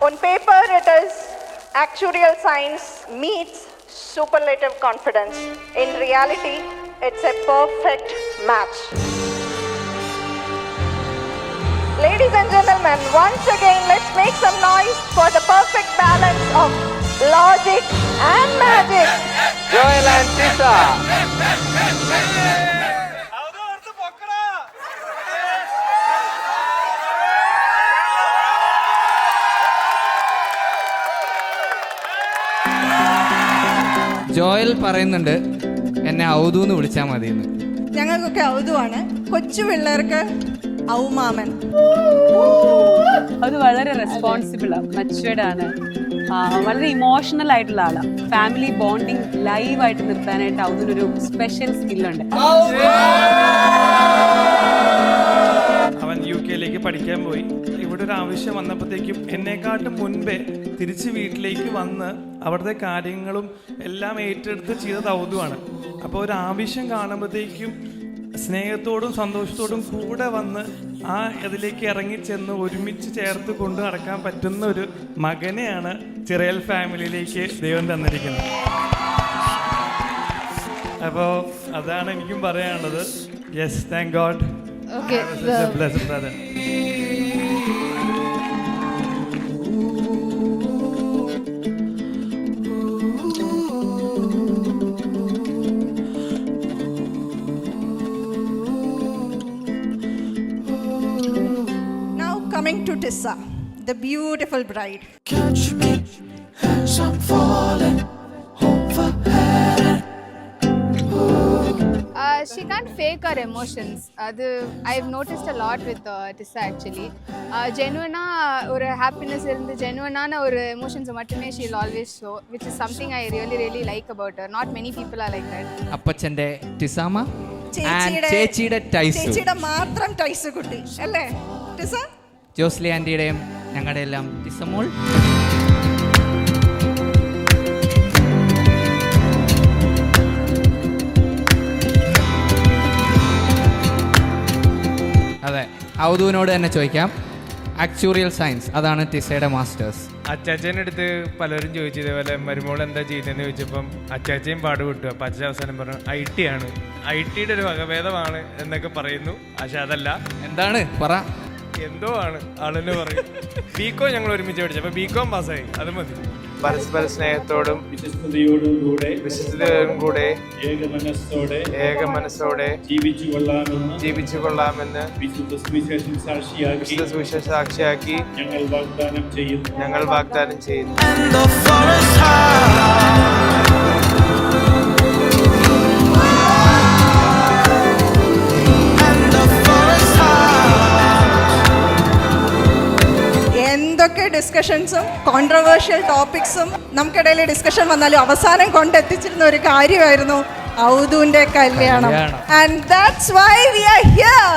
On paper, it is actuarial science meets superlative confidence. In reality, it's a perfect match. Ladies and gentlemen, once again, let's make some noise for the perfect balance of logic and magic. Joel and Tisa. Joel പറയുന്നുണ്ട് എന്നെ ഔദു എന്ന് വിളിച്ചാൽ മതിയെന്ന്. ഞങ്ങൾക്കൊക്കെ ഔദുവാണ്, കൊച്ചു പിള്ളേർക്ക് ഔമാമൻ. അത് വളരെ റെസ്പോൺസിബിൾ ആണ്, മച്ചുവേർഡ് ആണ്, വളരെ ഇമോഷണൽ ആയിട്ടുള്ള ആളാണ്. ഫാമിലി ബോണ്ടിങ് ലൈവായിട്ട് നിർത്താനായിട്ട് ഔദിനൊരു സ്പെഷ്യൽ സ്കില്ലുണ്ട്. അവൻ UK പഠിക്കാൻ പോയി. ഇവിടെ ഒരു ആവശ്യം വന്നപ്പോഴത്തേക്കും എന്നെക്കാട്ടും മുൻപേ തിരിച്ച് വീട്ടിലേക്ക് വന്ന് അവിടുത്തെ കാര്യങ്ങളും എല്ലാം ഏറ്റെടുത്ത് ചെയ്തത് ഔദുവാണ്. അപ്പോൾ ഒരു ആവശ്യം കാണുമ്പോഴത്തേക്കും സ്നേഹത്തോടും സന്തോഷത്തോടും കൂടെ വന്ന് ആ ഇതിലേക്ക് ഇറങ്ങിച്ചെന്ന് ഒരുമിച്ച് ചേർത്ത് കൊണ്ടു നടക്കാൻ പറ്റുന്ന ഒരു മകനെയാണ് ചിറയൽ ഫാമിലിയിലേക്ക് ദൈവം തന്നിരിക്കുന്നത്. അപ്പോൾ അതാണ് എനിക്കും പറയാനുള്ളത്. Yes, thank God. Okay. Blessed brother. Now coming to Tissa, the beautiful bride. Catch me as I'm falling over heaven. She can't fake her emotions. I've noticed a lot with Tissa actually. Genuine or happiness irundhu genuine or emotions mattume she'll always show, which is something I really like about her. Not many people are like that. അപ്പച്ചന്റെ ടിസാമ, ചേച്ചിയുടെ ties, ചേച്ചിയുടെ മാത്രം ties കുട്ടി അല്ലേ ടിസ? ജോസ്ലി ആന്റിയുടെയും ഞങ്ങളുടെ എല്ലാം ടിസമോൾ. അതെ, ഔദുവിനോട് തന്നെ ചോദിക്കാം. ആക്ച്വറിയൽ സയൻസ്, അതാണ് ടിസയുടെ മാസ്റ്റേഴ്സ്. അച്ചാച്ചൻ്റെ അടുത്ത് പലരും ചോദിച്ചു ഇതേപോലെ മരുമോൾ എന്താ ചെയ്യുന്നതെന്ന് ചോദിച്ചപ്പം അച്ചാച്ചയും പാട് വിട്ടു. അപ്പം അച്ഛൻ അവസാനം പറഞ്ഞു IT ആണ്, IT ഒരു വകഭേദമാണ് എന്നൊക്കെ പറയുന്നു. പക്ഷെ അതല്ല. എന്താണ് പറ? എന്തോ ആണ് ആളെന്ന് പറയും. BCom ഞങ്ങൾ ഒരുമിച്ച് പഠിച്ചു. അപ്പോൾ BCom പാസ്സായി, അത് മതി. പരസ്പര സ്നേഹത്തോടും വിശ്വസ്തയോടും കൂടെ ഏക മനസ്സോടെ ജീവിച്ചു കൊള്ളാമെന്ന് വിശുദ്ധ സുവിശേഷ സാക്ഷിയാക്കി ഞങ്ങൾ വാഗ്ദാനം ചെയ്യുന്നു. എന്തൊക്കെ ഡിസ്കഷൻസും കോൺട്രവേഴ്ഷ്യൽ ടോപ്പിക്സും നമുക്കിടയിൽ ഡിസ്കഷൻ വന്നാലും അവസാനം കൊണ്ടെത്തിച്ചിരുന്ന ഒരു കാര്യമായിരുന്നു ഔദുവിന്റെ കല്യാണം. And that's why we are here.